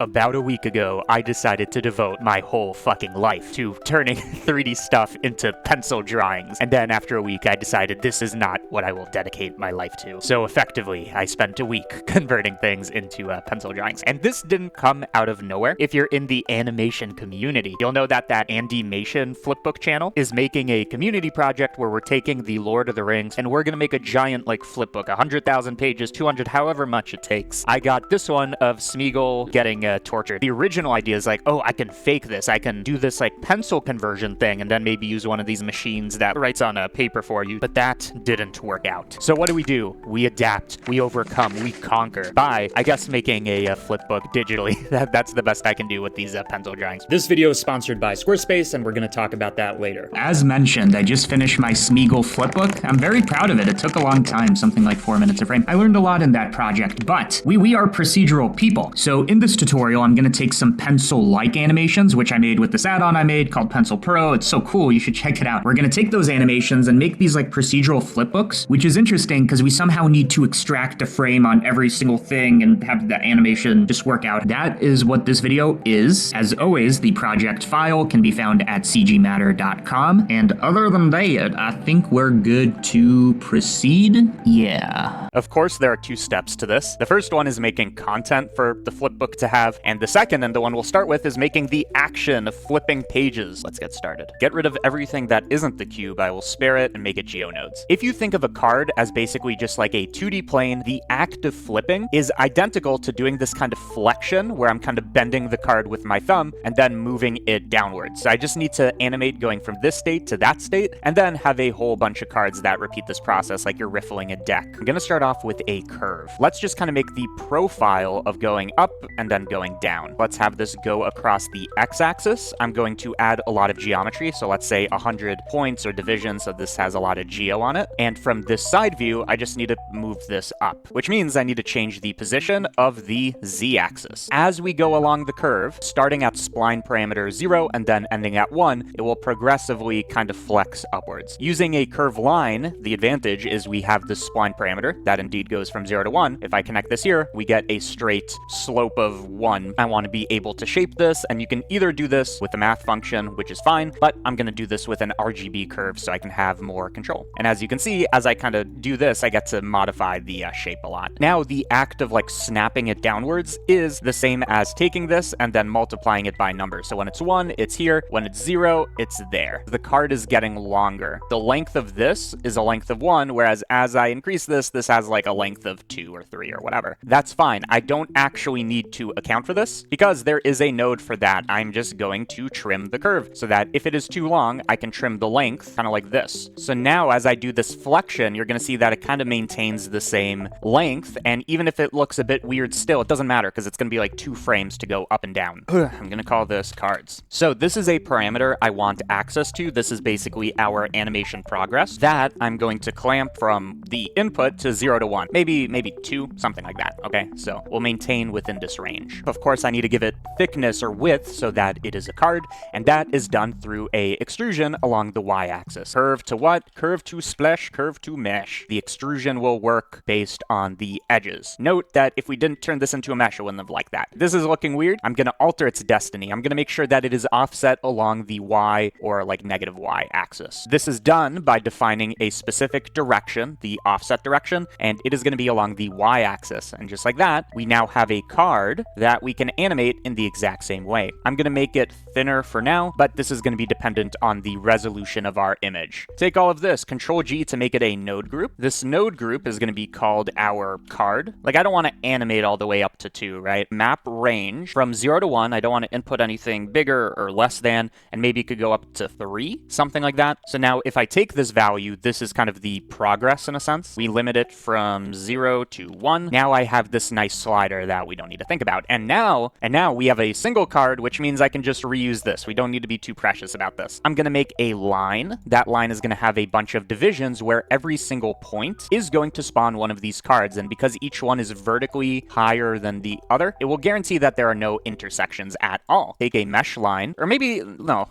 About a week ago, I decided to devote my whole fucking life to turning 3D stuff into pencil drawings. And then after a week, I decided this is not what I will dedicate my life to. So effectively, I spent a week converting things into pencil drawings. And this didn't come out of nowhere. If you're in the animation community, you'll know that Animation Flipbook channel is making a community project where we're taking the Lord of the Rings and we're gonna make a giant like flipbook, 100,000 pages, 200, however much it takes. I got this one of Smeagol getting tortured. The original idea is like, oh, I can fake this. I can do this like pencil conversion thing and then maybe use one of these machines that writes on a paper for you. But that didn't work out. So what do? We adapt, we overcome, we conquer by, I guess, making a flipbook digitally. That's the best I can do with these pencil drawings. This video is sponsored by Squarespace and we're going to talk about that later. As mentioned, I just finished my Smeagol flipbook. I'm very proud of it. It took a long time, something like 4 minutes a frame. I learned a lot in that project, but we are procedural people. So in this tutorial, I'm going to take some pencil-like animations, which I made with this add-on I made called Pencil Pro. It's so cool. You should check it out. We're going to take those animations and make these like procedural flipbooks, which is interesting because we somehow need to extract a frame on every single thing and have the animation just work out. That is what this video is. As always, the project file can be found at cgmatter.com. And other than that, I think we're good to proceed. Yeah. Of course, there are two steps to this. The first one is making content for the flipbook to have, and the second, and the one we'll start with, is making the action of flipping pages. Let's get started. Get rid of everything that isn't the cube. I will spare it and make it geonodes. If you think of a card as basically just like a 2D plane, the act of flipping is identical to doing this kind of flexion where I'm kind of bending the card with my thumb and then moving it downwards. So I just need to animate going from this state to that state and then have a whole bunch of cards that repeat this process like you're riffling a deck. I'm gonna start off with a curve. Let's just kind of make the profile of going up and then going down. Let's have this go across the x-axis. I'm going to add a lot of geometry, so let's say 100 points or divisions, so this has a lot of geo on it. And from this side view, I just need to move this up, which means I need to change the position of the z-axis. As we go along the curve, starting at spline parameter 0 and then ending at 1, it will progressively kind of flex upwards. Using a curved line, the advantage is we have the spline parameter that indeed goes from 0 to 1. If I connect this here, we get a straight slope of 1. I want to be able to shape this, and you can either do this with a math function, which is fine, but I'm going to do this with an RGB curve so I can have more control. And as you can see, as I kind of do this, I get to modify the shape a lot. Now, the act of like snapping it downwards is the same as taking this and then multiplying it by numbers. So when it's 1, it's here. When it's 0, it's there. The card is getting longer. The length of this is a length of 1, whereas as I increase this, this has like a length of 2 or 3 or whatever. That's fine. I don't actually need to account for this because there is a node for that. I'm just going to trim the curve so that if it is too long, I can trim the length kind of like this. So now as I do this flexion, you're going to see that it kind of maintains the same length. And even if it looks a bit weird still, it doesn't matter because it's going to be like 2 frames to go up and down. I'm going to call this cards. So this is a parameter I want access to. This is basically our animation progress that I'm going to clamp from the input to 0 to 1. Maybe 2, something like that. Okay, so we'll maintain within this range. Of course, I need to give it thickness or width so that it is a card, and that is done through a extrusion along the y-axis. Curve to what? Curve to splash, curve to mesh. The extrusion will work based on the edges. Note that if we didn't turn this into a mesh, it wouldn't have liked that. This is looking weird. I'm going to alter its destiny. I'm going to make sure that it is offset along the y or like negative y axis. This is done by defining a specific direction, the offset direction, and it is going to be along the y-axis. And just like that, we now have a card that we can animate in the exact same way. I'm going to make it thinner for now, but this is going to be dependent on the resolution of our image. Take all of this, Control G to make it a node group. This node group is going to be called our card. Like, I don't want to animate all the way up to 2, right? Map range from 0 to 1. I don't want to input anything bigger or less than, and maybe it could go up to 3, something like that. So now if I take this value, this is kind of the progress in a sense. We limit it from 0 to 1. Now I have this nice slider that we don't need to think about. And now we have a single card, which means I can just reuse this. We don't need to be too precious about this. I'm going to make a line. That line is going to have a bunch of divisions where every single point is going to spawn one of these cards. And because each one is vertically higher than the other, it will guarantee that there are no intersections at all. Take a mesh line, or maybe, no,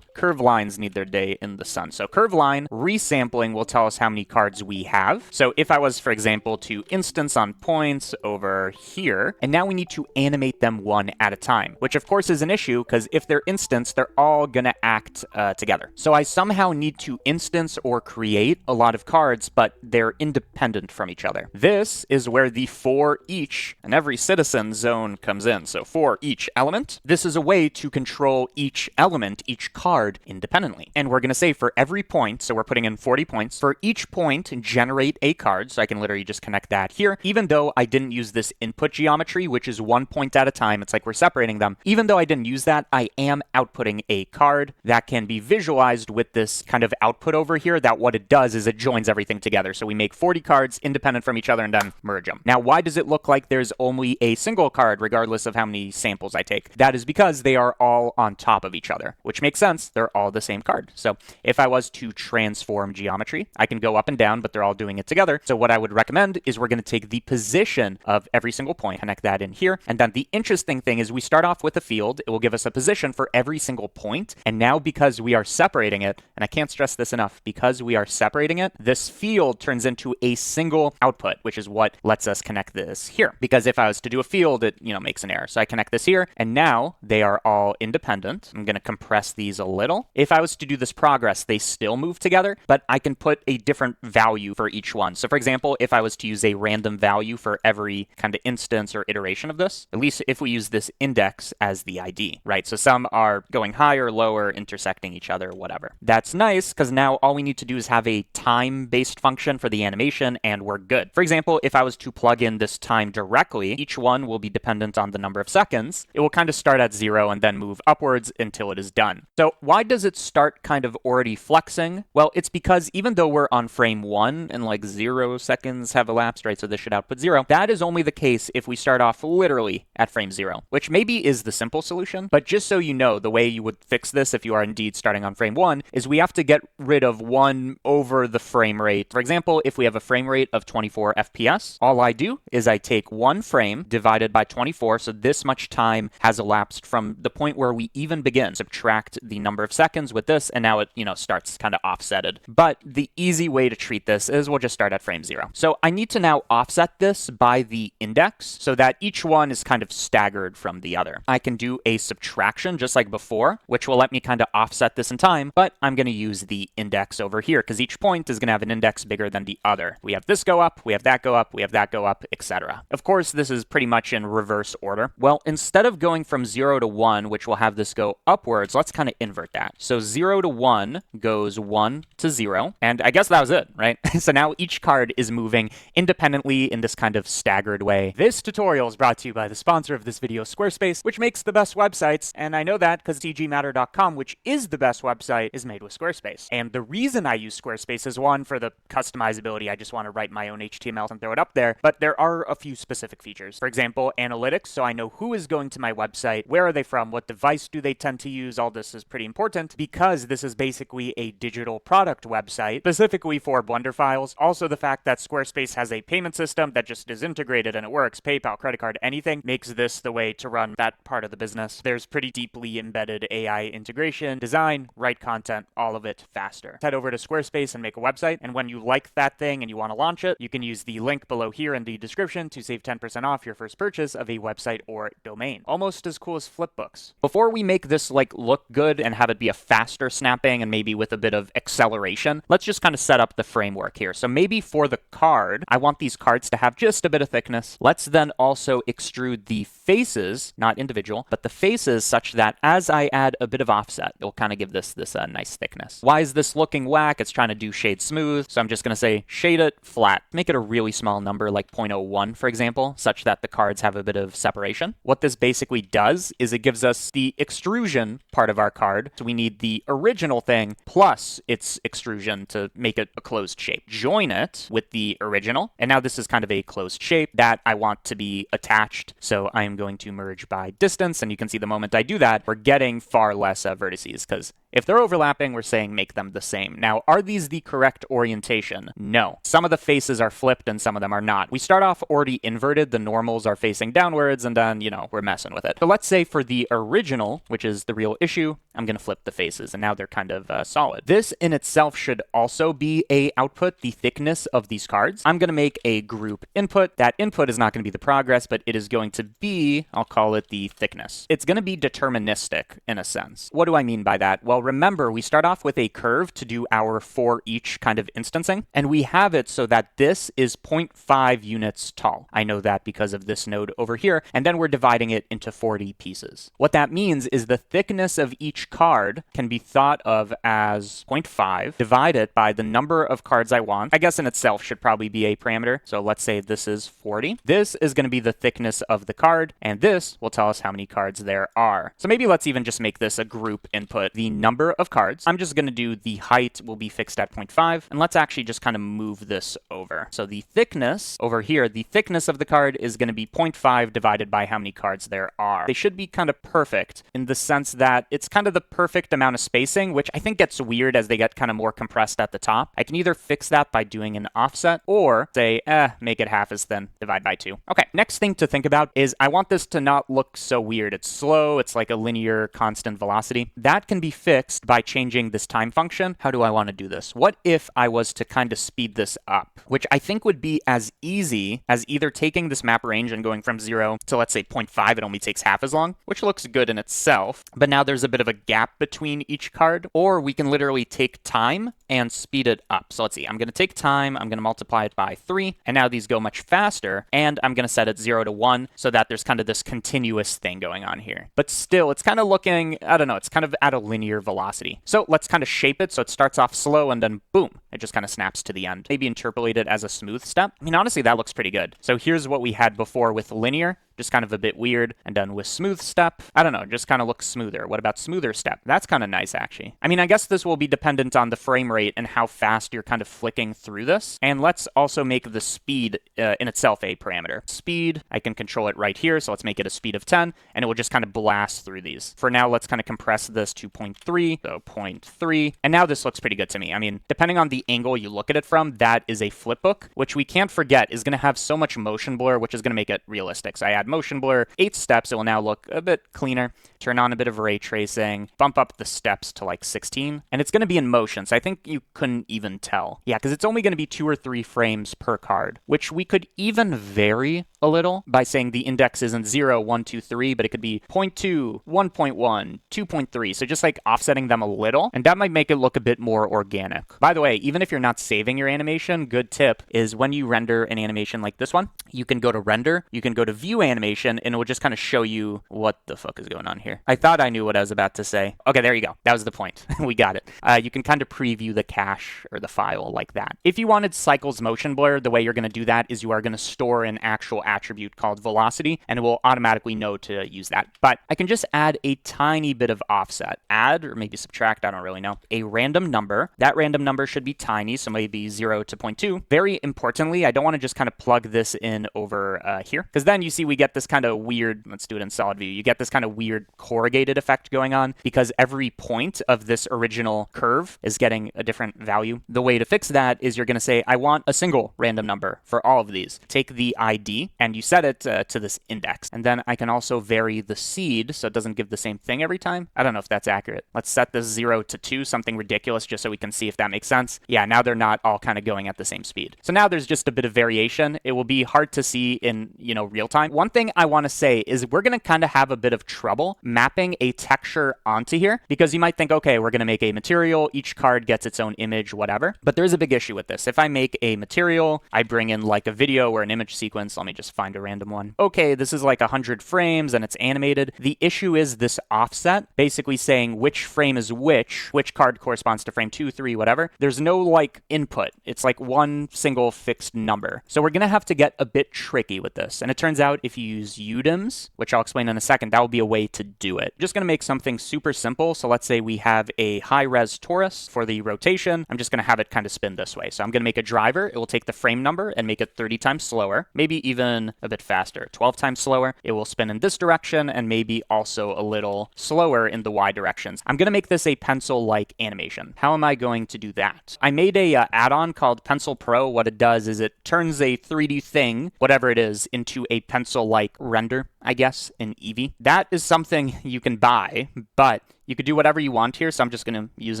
curved lines need their day in the sun. So curved line, resampling will tell us how many cards we have. So if I was, for example, to instance on points over here, and now we need to animate animate them one at a time, which of course is an issue because if they're instanced, they're all gonna act together. So I somehow need to instance or create a lot of cards, but they're independent from each other. This is where the for each and every citizen zone comes in. So for each element, this is a way to control each element, each card independently. And we're gonna say for every point, so we're putting in 40 points, for each point, generate a card. So I can literally just connect that here. Even though I didn't use this input geometry, which is 1 point at a time, it's like we're separating them. Even though I didn't use that, I am outputting a card that can be visualized with this kind of output over here, that what it does is it joins everything together. So we make 40 cards independent from each other and then merge them. Now, why does it look like there's only a single card regardless of how many samples I take? That is because they are all on top of each other, which makes sense. They're all the same card. So if I was to transform geometry, I can go up and down, but they're all doing it together. So what I would recommend is we're going to take the position of every single point, connect that in here. And then the interesting thing is we start off with a field. It will give us a position for every single point. And now because we are separating it, and I can't stress this enough, because we are separating it, this field turns into a single output, which is what lets us connect this here. Because if I was to do a field, it, makes an error. So I connect this here, and now they are all independent. I'm going to compress these a little. If I was to do this progress, they still move together, but I can put a different value for each one. So for example, if I was to use a random value for every kind of instance or iteration of this, at least if we use this index as the ID, right? So some are going higher, lower, intersecting each other, whatever. That's nice because now all we need to do is have a time-based function for the animation and we're good. For example, if I was to plug in this time directly, each one will be dependent on the number of seconds. It will kind of start at 0 and then move upwards until it is done. So why does it start kind of already flexing? Well, it's because even though we're on frame 1 and like 0 seconds have elapsed, right? So this should output 0. That is only the case if we start off literally at frame 0, which maybe is the simple solution. But just so you know, the way you would fix this if you are indeed starting on frame 1 is we have to get rid of 1 over the frame rate. For example, if we have a frame rate of 24 FPS, all I do is I take 1 frame divided by 24. So this much time has elapsed from the point where we even begin. Subtract the number of seconds with this, and now it, starts kind of offsetted. But the easy way to treat this is we'll just start at frame 0. So I need to now offset this by the index so that each one is kind of staggered from the other. I can do a subtraction just like before, which will let me kind of offset this in time, but I'm going to use the index over here because each point is going to have an index bigger than the other. We have this go up, we have that go up, we have that go up, etc. Of course, this is pretty much in reverse order. Well, instead of going from 0 to 1, which will have this go upwards, let's kind of invert that. So 0 to 1 goes 1 to 0, and I guess that was it, right? So now each card is moving independently in this kind of staggered way. This tutorial is brought to you by the sponsor of this video, Squarespace, which makes the best websites, and I know that because tgmatter.com, which is the best website, is made with Squarespace. And the reason I use Squarespace is one, for the customizability. I just want to write my own HTML and throw it up there, but there are a few specific features. For example, analytics, so I know who is going to my website, where are they from, what device do they tend to use. All this is pretty important because this is basically a digital product website specifically for Blender files. Also, the fact that Squarespace has a payment system that just is integrated and it works, PayPal, credit card, anything, makes this the way to run that part of the business. There's pretty deeply embedded AI integration, design, write content, all of it faster. Head over to Squarespace and make a website, and when you like that thing and you want to launch it, you can use the link below here in the description to save 10% off your first purchase of a website or domain. Almost as cool as Flipbooks. Before we make this look good and have it be a faster snapping and maybe with a bit of acceleration, let's just kind of set up the framework here. So maybe for the card, I want these cards to have just a bit of thickness. Let's then also extrude the faces, not individual, but the faces such that as I add a bit of offset, it'll kind of give this nice thickness. Why is this looking whack? It's trying to do shade smooth. So I'm just going to say shade it flat. Make it a really small number like 0.01, for example, such that the cards have a bit of separation. What this basically does is it gives us the extrusion part of our card. So we need the original thing plus its extrusion to make it a closed shape. Join it with the original. And now this is kind of a closed shape that I want to be attached. So I'm going to merge by distance. And you can see the moment I do that, we're getting far less vertices because if they're overlapping, we're saying make them the same. Now, are these the correct orientation? No. Some of the faces are flipped and some of them are not. We start off already inverted. The normals are facing downwards and then, we're messing with it. So let's say for the original, which is the real issue, I'm going to flip the faces and now they're kind of solid. This in itself should also be a output, the thickness of these cards. I'm going to make a group input. That input is not going to be the progress, but it is going to be, I'll call it the thickness. It's going to be deterministic in a sense. What do I mean by that? Well, remember, we start off with a curve to do our for each kind of instancing, and we have it so that this is 0.5 units tall. I know that because of this node over here, and then we're dividing it into 40 pieces. What that means is the thickness of each card can be thought of as 0.5 divided by the number of cards I want. I guess in itself should probably be a parameter. So let's say this is 40. This is going to be the thickness of the card, and this will tell us how many cards there are. So maybe let's even just make this a group input. The number of cards, I'm just going to do the height will be fixed at 0.5, and let's actually just kind of move this over. So the thickness over here, the thickness of the card is going to be 0.5 divided by how many cards there are. They should be kind of perfect in the sense that it's kind of the perfect amount of spacing, which I think gets weird as they get kind of more compressed at the top. I can either fix that by doing an offset or say, make it half as thin, divide by 2. Okay, next thing to think about is I want this to not look so weird. It's slow, it's like a linear constant velocity. That can be fixed by changing this time function. How do I want to do this? What if I was to kind of speed this up, which I think would be as easy as either taking this map range and going from 0 to, let's say, 0.5, it only takes half as long, which looks good in itself, but now there's a bit of a gap between each card, or we can literally take time and speed it up. So let's see, I'm going to take time, I'm going to multiply it by 3, and now these go much faster, and I'm going to set it 0 to 1 so that there's kind of this continuous thing going on here. But still, it's kind of looking, I don't know, it's kind of at a linear velocity. So let's kind of shape it so it starts off slow and then boom, it just kind of snaps to the end. Maybe interpolate it as a smooth step. I mean, honestly, that looks pretty good. So here's what we had before with linear. Just kind of a bit weird, and done with smooth step. I don't know, just kind of looks smoother. What about smoother step? That's kind of nice, actually. I mean, I guess this will be dependent on the frame rate and how fast you're kind of flicking through this. And let's also make the speed in itself a parameter. Speed, I can control it right here, so let's make it a speed of 10, and it will just kind of blast through these. For now, let's kind of compress this to 0.3, so 0.3, and now this looks pretty good to me. I mean, depending on the angle you look at it from, that is a flipbook, which we can't forget is going to have so much motion blur, which is going to make it realistic. So I add motion blur, 8 steps, it will now look a bit cleaner. Turn on a bit of ray tracing, bump up the steps to like 16, and it's going to be in motion, so I think you couldn't even tell. Yeah, because it's only going to be 2 or 3 frames per card, which we could even vary a little by saying the index isn't 0, 1, 2, 3, but it could be 0.2, 1.1, 2.3, so just like offsetting them a little, and that might make it look a bit more organic. By the way, even if you're not saving your animation, good tip is when you render an animation like this one, you can go to render, you can go to view animation, and it will just kind of show you what the fuck is going on here. I thought I knew what I was about to say. Okay, there you go. That was the point. We got it. You can kind of preview the cache or the file like that. If you wanted cycles motion blur, the way you're going to do that is you are going to store an actual attribute called velocity, and it will automatically know to use that. But I can just add a tiny bit of offset. Add, or maybe subtract, I don't really know, a random number. That random number should be tiny, so maybe 0 to 0.2. Very importantly, I don't want to just kind of plug this in over here, because then you see we get this kind of weird, let's do it in solid view, you get this kind of weird corrugated effect going on because every point of this original curve is getting a different value. The way to fix that is you're going to say, I want a single random number for all of these. Take the ID and you set it to this index. And then I can also vary the seed so it doesn't give the same thing every time. I don't know if that's accurate. Let's set this 0 to 2, something ridiculous, just so we can see if that makes sense. Yeah, now they're not all kind of going at the same speed. So now there's just a bit of variation. It will be hard to see in, real time. One thing I want to say is we're going to kind of have a bit of trouble mapping a texture onto here because you might think, okay, we're going to make a material, each card gets its own image, whatever. But there's a big issue with this. If I make a material, I bring in like a video or an image sequence. Let me just find a random one. Okay, this is like 100 frames and it's animated. The issue is this offset, basically saying which frame is which card corresponds to frame 2, 3, whatever. There's no like input. It's like one single fixed number. So we're going to have to get a bit tricky with this. And it turns out if you use UDIMs, which I'll explain in a second, that will be a way to do it. Just going to make something super simple. So let's say we have a high-res torus for the rotation. I'm just going to have it kind of spin this way. So I'm going to make a driver. It will take the frame number and make it 30 times slower, maybe even a bit faster, 12 times slower. It will spin in this direction and maybe also a little slower in the Y directions. I'm going to make this a pencil-like animation. How am I going to do that? I made a add-on called Pencil Pro. What it does is it turns a 3D thing, whatever it is, into a pencil-like render, I guess, in Eevee. That is something you can buy, but you could do whatever you want here, so I'm just going to use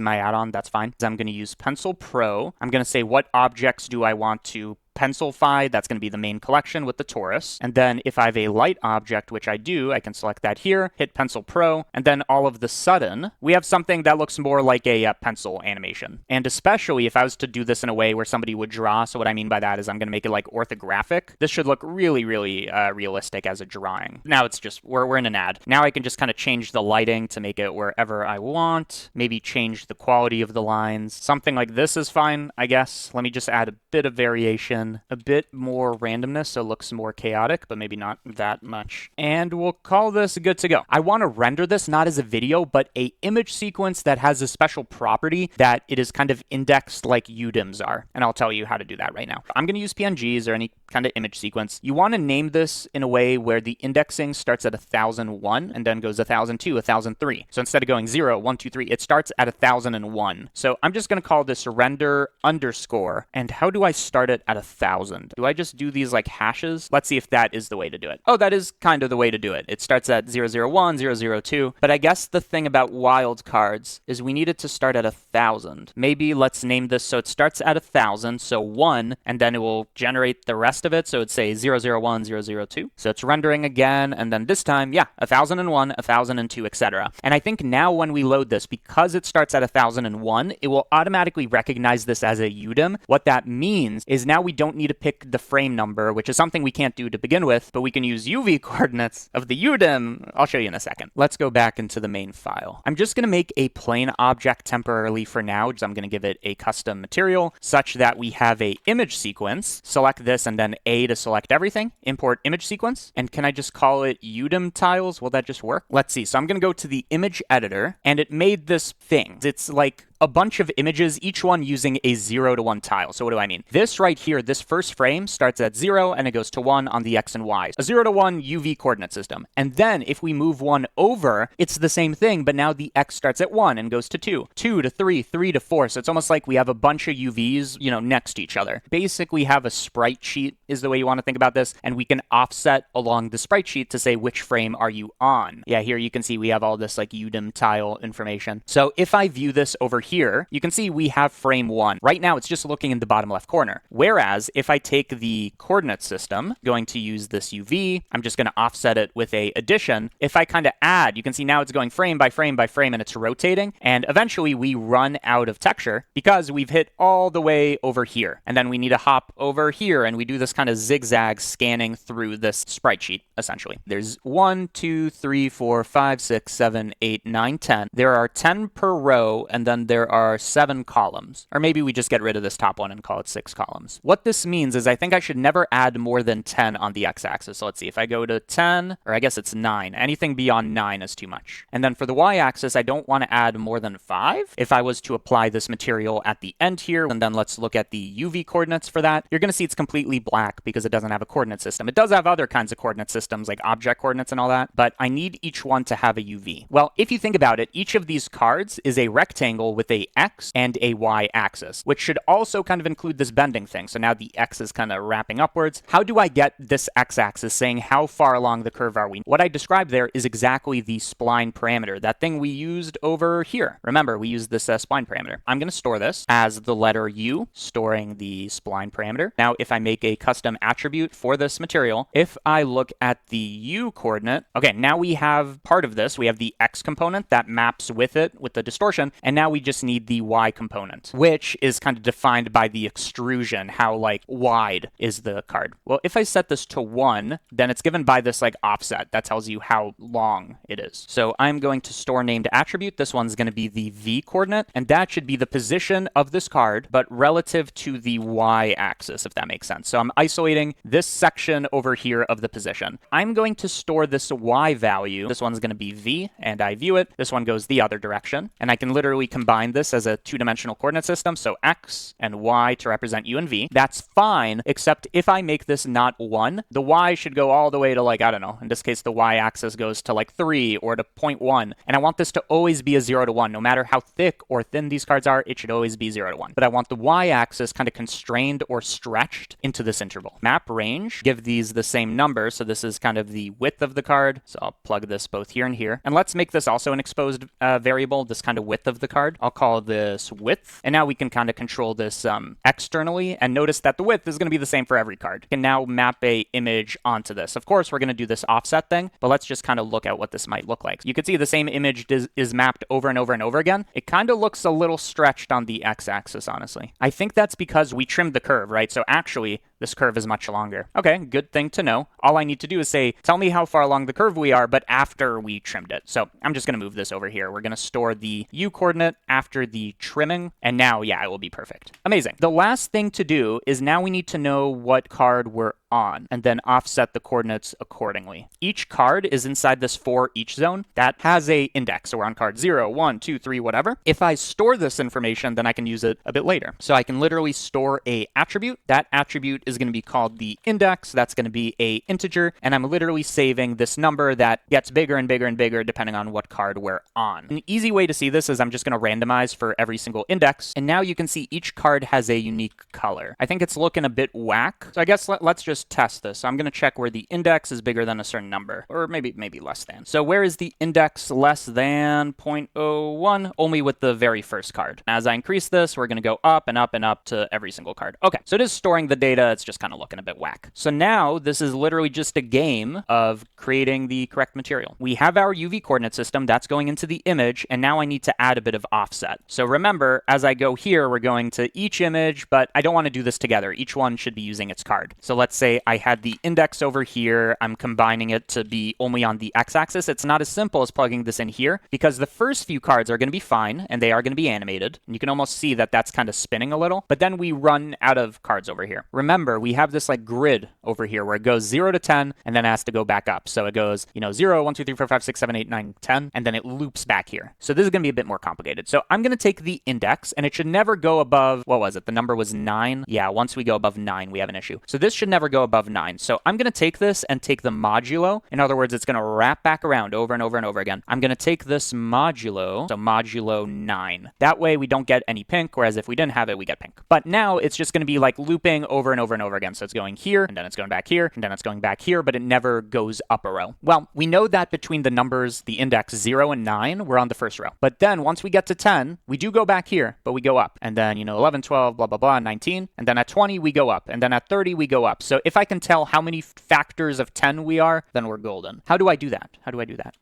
my add-on. That's fine. I'm going to use Pencil Pro. I'm going to say what objects do I want to pencilify, that's going to be the main collection with the torus. And then if I have a light object, which I do, I can select that here, hit Pencil Pro, and then all of the sudden, we have something that looks more like a pencil animation. And especially if I was to do this in a way where somebody would draw, so what I mean by that is I'm going to make it like orthographic. This should look really, really realistic as a drawing. Now it's just, we're in an ad. Now I can just kind of change the lighting to make it wherever I want, maybe change the quality of the lines. Something like this is fine, I guess. Let me just add a bit of variation, a bit more randomness so it looks more chaotic, but maybe not that much. And we'll call this good to go. I want to render this not as a video, but a image sequence that has a special property that it is kind of indexed like UDIMs are. And I'll tell you how to do that right now. I'm going to use PNGs or any kind of image sequence. You want to name this in a way where the indexing starts at 1001 and then goes 1002, 1003. So instead of going 0, 1, 2, 3, it starts at 1001. So I'm just going to call this render underscore. And how do I start it at 1000? Do I just do these like hashes? Let's see if that is the way to do it. Oh, that is kind of the way to do it. It starts at 001, 002. But I guess the thing about wildcards is we need it to start at 1000. Maybe let's name this so it starts at 1000, so 1, and then it will generate the rest of it. So it'd say 001, 002. So it's rendering again, and then this time, yeah, 1001, 1002, etc. And I think now when we load this, because it starts at 1001, it will automatically recognize this as a UDIM. What that means is now we don't need to pick the frame number, which is something we can't do to begin with, but we can use UV coordinates of the UDIM. I'll show you in a second. Let's go back into the main file. I'm just going to make a plain object temporarily for now, because I'm going to give it a custom material such that we have a image sequence. Select this and then A to select everything. Import image sequence. And can I just call it UDIM tiles? Will that just work? Let's see. So I'm going to go to the image editor and it made this thing. It's like a bunch of images, each one using a 0 to 1 tile. So what do I mean? This right here, this first frame starts at 0 and it goes to 1 on the X and Y. A 0 to 1 UV coordinate system. And then if we move 1 over, it's the same thing, but now the X starts at 1 and goes to 2, 2 to 3, 3 to 4. So it's almost like we have a bunch of UVs, next to each other. Basically, we have a sprite sheet is the way you want to think about this, and we can offset along the sprite sheet to say which frame are you on. Yeah, here you can see we have all this like UDIM tile information. So if I view this over here, you can see we have frame 1. Right now, it's just looking in the bottom left corner. Whereas if I take the coordinate system, going to use this UV, I'm just going to offset it with a addition. If I kind of add, you can see now it's going frame by frame by frame and it's rotating. And eventually we run out of texture because we've hit all the way over here. And then we need to hop over here and we do this kind of zigzag scanning through this sprite sheet, essentially. There's 1, 2, 3, 4, 5, 6, 7, 8, 9, 10. There are 10 per row and then there are 7 columns. Or maybe we just get rid of this top one and call it 6 columns. What this means is I think I should never add more than 10 on the x-axis. So let's see, if I go to 10, or I guess it's 9. Anything beyond 9 is too much. And then for the y-axis, I don't want to add more than 5. If I was to apply this material at the end here, and then let's look at the UV coordinates for that, you're going to see it's completely black because it doesn't have a coordinate system. It does have other kinds of coordinate systems like object coordinates and all that, but I need each one to have a UV. Well, if you think about it, each of these cards is a rectangle with a X and a Y axis, which should also kind of include this bending thing. So now the X is kind of wrapping upwards. How do I get this X axis saying how far along the curve are we? What I described there is exactly the spline parameter, that thing we used over here. Remember, we used this spline parameter. I'm going to store this as the letter U, storing the spline parameter. Now, if I make a custom attribute for this material, if I look at the U coordinate, okay, now we have part of this. We have the X component that maps with it, with the distortion, and now we just need the Y component, which is kind of defined by the extrusion, how like wide is the card. Well, if I set this to 1, then it's given by this like offset that tells you how long it is. So I'm going to store named attribute. This one's going to be the V coordinate, and that should be the position of this card, but relative to the Y axis, if that makes sense. So I'm isolating this section over here of the position. I'm going to store this Y value. This one's going to be V, and I view it. This one goes the other direction, and I can literally combine this as a two-dimensional coordinate system, so X and Y to represent U and V. That's fine, except if I make this not 1, the Y should go all the way to like, I don't know, in this case, the Y axis goes to like 3 or to 0.1, and I want this to always be a 0 to 1. No matter how thick or thin these cards are, it should always be 0 to 1. But I want the Y axis kind of constrained or stretched into this interval. Map range, give these the same number, so this is kind of the width of the card, so I'll plug this both here and here. And let's make this also an exposed variable, this kind of width of the card. I'll call this width. And now we can kind of control this externally, and notice that the width is going to be the same for every card. We can now map a image onto this. Of course, we're going to do this offset thing, but let's just kind of look at what this might look like. You can see the same image is mapped over and over and over again. It kind of looks a little stretched on the x-axis, honestly. I think that's because we trimmed the curve, right? So actually, this curve is much longer. Okay, good thing to know. All I need to do is say, tell me how far along the curve we are, but after we trimmed it. So I'm just going to move this over here. We're going to store the U coordinate after the trimming, and now, yeah, it will be perfect. Amazing. The last thing to do is now we need to know what card we're on, and then offset the coordinates accordingly. Each card is inside this for each zone that has a index. So we're on card 0, 1, 2, 3, whatever. If I store this information, then I can use it a bit later. So I can literally store a attribute. That attribute is going to be called the index. That's going to be a integer, and I'm literally saving this number that gets bigger and bigger and bigger depending on what card we're on. An easy way to see this is I'm just going to randomize for every single index, and now you can see each card has a unique color. I think it's looking a bit whack, so I guess let's just test this. So I'm going to check where the index is bigger than a certain number, or maybe less than. So where is the index less than 0.01? Only with the very first card. As I increase this, we're going to go up and up and up to every single card. Okay, so it is storing the data. It's just kind of looking a bit whack. So now this is literally just a game of creating the correct material. We have our UV coordinate system that's going into the image, and now I need to add a bit of offset. So remember, as I go here, we're going to each image, but I don't want to do this together. Each one should be using its card. So let's say I had the index over here. I'm combining it to be only on the x-axis. It's not as simple as plugging this in here, because the first few cards are going to be fine, and they are going to be animated. And you can almost see that that's kind of spinning a little, but then we run out of cards over here. Remember, we have this like grid over here where it goes 0 to 10, and then it has to go back up. So it goes, 0, 1, 2, 3, 4, 5, 6, 7, 8, 9, 10, and then it loops back here. So this is going to be a bit more complicated. So I'm going to take the index, and it should never go above, what was it? The number was 9. Yeah, once we go above 9, we have an issue. So this should never go above 9. So I'm going to take this and take the modulo. In other words, it's going to wrap back around over and over and over again. I'm going to take this modulo, so modulo 9. That way we don't get any pink, whereas if we didn't have it, we get pink. But now it's just going to be like looping over and over and over again. So it's going here, and then it's going back here, and then it's going back here, but it never goes up a row. Well, we know that between the numbers, the index 0 and 9, we're on the first row. But then once we get to 10, we do go back here, but we go up. And then, 11, 12, blah, blah, blah, 19. And then at 20, we go up. And then at 30, we go up. So if I can tell how many factors of 10 we are, then we're golden. How do I do that?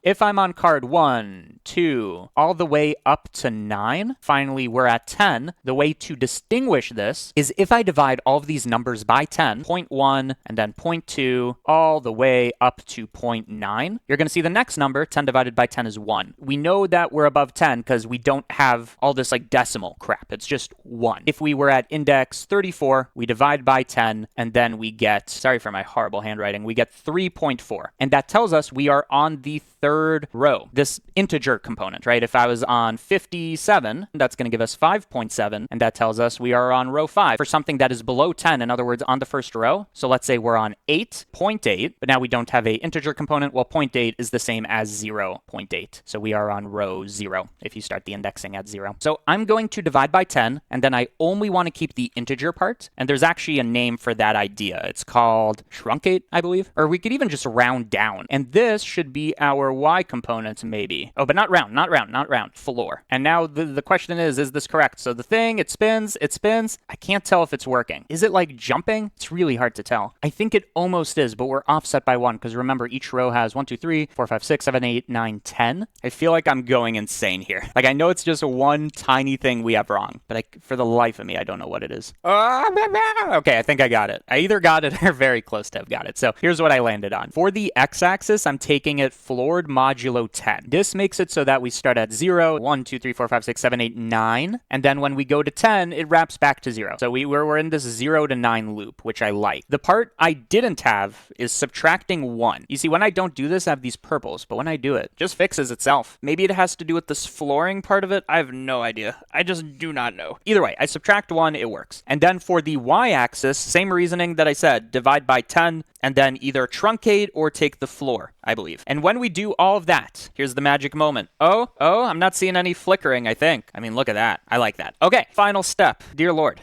If I'm on card 1, 2, all the way up to 9, finally we're at 10, the way to distinguish this is if I divide all of these numbers by 10, 0.1, and then 0.2, all the way up to 0.9, you're going to see the next number, 10 divided by 10 is 1. We know that we're above 10 because we don't have all this like decimal crap. It's just 1. If we were at index 34, we divide by 10, and then we get, sorry for my horrible handwriting, we get 3.4. And that tells us we are on the third row, this integer component, right? If I was on 57, that's going to give us 5.7, and that tells us we are on row 5 for something that is below 10, in other words, on the first row. So let's say we're on 8.8, but now we don't have a integer component. Well, 0.8 is the same as 0.8. So we are on row 0 if you start the indexing at 0. So I'm going to divide by 10, and then I only want to keep the integer part, and there's actually a name for that idea. It's called truncate, I believe, or we could even just round down. And this should be our y component, maybe. Oh, but not round, floor. And now the question is this correct? So the thing, it spins. I can't tell if it's working. Is it like jumping? It's really hard to tell. I think it almost is, but we're offset by 1, because remember, each row has 1, 2, 3, 4, 5, 6, 7, 8, 9, 10. I feel like I'm going insane here. Like, I know it's just one tiny thing we have wrong, but for the life of me, I don't know what it is. Okay, I think I got it. I either got it or very close to have got it. So here's what I landed on. For the x-axis, I'm taking it floored modulo 10. This makes it so that we start at 0, 1, 2, 3, 4, 5, 6, 7, 8, 9. And then when we go to 10, it wraps back to 0. So we're in this 0 to 9 loop, which I like. The part I didn't have is subtracting 1. You see, when I don't do this, I have these purples, but when I do it, it just fixes itself. Maybe it has to do with this flooring part of it. I have no idea. I just do not know. Either way, I subtract 1, it works. And then for the y-axis, same reasoning that I said. divide by 10, and then either truncate or take the floor, I believe. And when we do all of that, here's the magic moment. Oh, I'm not seeing any flickering, I think. I mean, look at that. I like that. Okay, final step, dear Lord,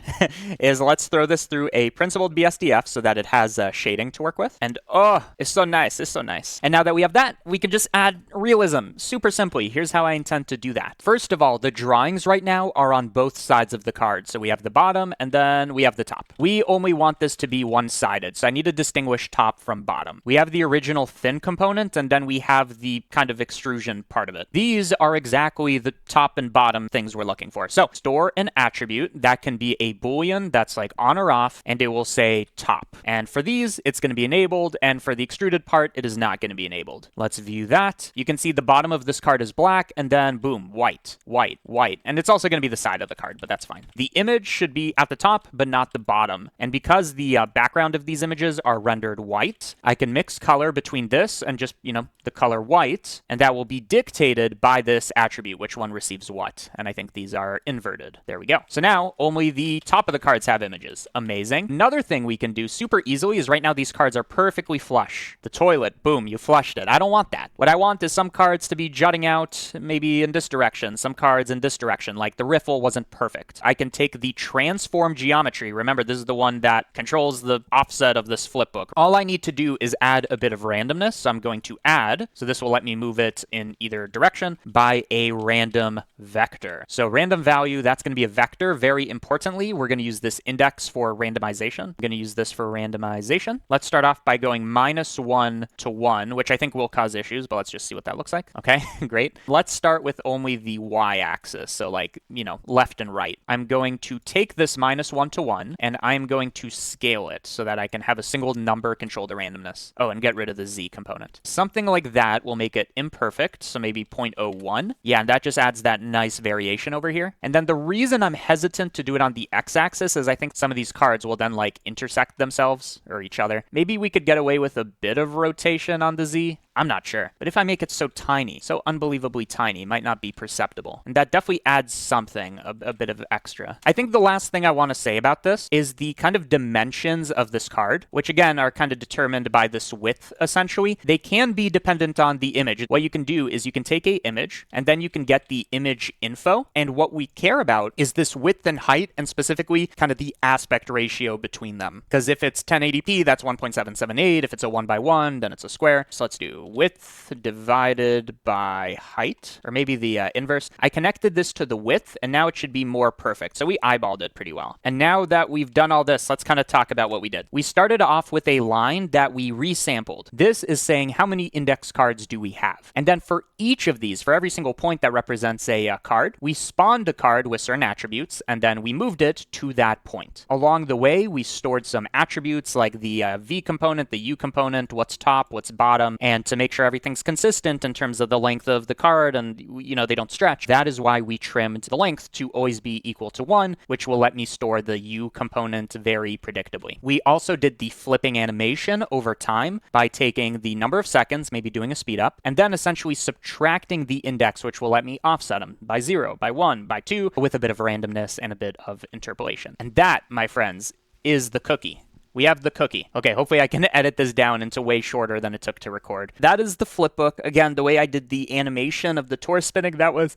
is let's throw this through a principled BSDF so that it has shading to work with. And oh, it's so nice. It's so nice. And now that we have that, we can just add realism super simply. Here's how I intend to do that. First of all, the drawings right now are on both sides of the card. So we have the bottom and then we have the top. We only want this to be one-sided, so I need to distinguish top from bottom. We have the original thin component and then we have the kind of extrusion part of it. These are exactly the top and bottom things we're looking for. So store an attribute that can be a boolean that's like on or off, and it will say top. And for these, it's going to be enabled, and for the extruded part, it is not going to be enabled. Let's view that. You can see the bottom of this card is black, and then boom, white, white, white. And it's also going to be the side of the card, but that's fine. The image should be at the top, but not the bottom. And because the background of these images are rendered white, I can mix color between this and just, the color white, and that will be dictated by this attribute, which one receives what. And I think these are inverted. There we go. So now only the top of the cards have images. Amazing. Another thing we can do super easily is right now these cards are perfectly flush. The toilet, boom, you flushed it. I don't want that. What I want is some cards to be jutting out maybe in this direction, some cards in this direction, like the riffle wasn't perfect. I can take the transform geometry. Remember, this is the one that controls the offset of this flipbook. All I need to do is add a bit of randomness. So I'm going to add, so this will let me move it in either direction by a random vector. So random value, that's going to be a vector. Very importantly, we're going to use this index for randomization. I'm going to use this for randomization. Let's start off by going -1 to 1, which I think will cause issues, but let's just see what that looks like. Okay, great. Let's start with only the y-axis, so like, left and right. I'm going to take this -1 to 1, and I'm going to scale it so that I can have a single number control the randomness. Oh, and get rid of the z component. Something like that will make it imperfect, so maybe 0.01. Yeah, and that just adds that nice variation over here. And then the reason I'm hesitant to do it on the x-axis is I think some of these cards will then like intersect themselves or each other. Maybe we could get away with a bit of rotation on the z. I'm not sure. But if I make it so tiny, so unbelievably tiny, it might not be perceptible. And that definitely adds something, a bit of extra. I think the last thing I want to say about this is the kind of dimensions of this card, which again are kind of determined by this width, essentially. They can be dependent on the image. What you can do is you can take a image, and then you can get the image info. And what we care about is this width and height, and specifically kind of the aspect ratio between them. Because if it's 1080p, that's 1.778. If it's a 1:1, then it's a square. So let's do width divided by height, or maybe the inverse. I connected this to the width, and now it should be more perfect. So we eyeballed it pretty well. And now that we've done all this, let's kind of talk about what we did. We started off with a line that we resampled. This is saying how many index cards do we have? And then for each of these, for every single point that represents a card, we spawned a card with certain attributes, and then we moved it to that point. Along the way, we stored some attributes like the V component, the U component, what's top, what's bottom, and to make sure everything's consistent in terms of the length of the card and, they don't stretch. That is why we trimmed the length to always be equal to 1, which will let me store the U component very predictably. We also did the flipping animation over time by taking the number of seconds, maybe doing a speed up, and then essentially subtracting the index, which will let me offset them by 0, by 1, by 2, with a bit of randomness and a bit of interpolation. And that, my friends, is the cookie. We have the cookie. Okay, hopefully I can edit this down into way shorter than it took to record. That is the flipbook. Again, the way I did the animation of the tour spinning, that was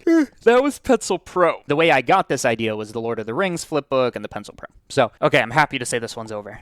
Pencil Pro. The way I got this idea was the Lord of the Rings flipbook and the Pencil Pro. So, okay, I'm happy to say this one's over.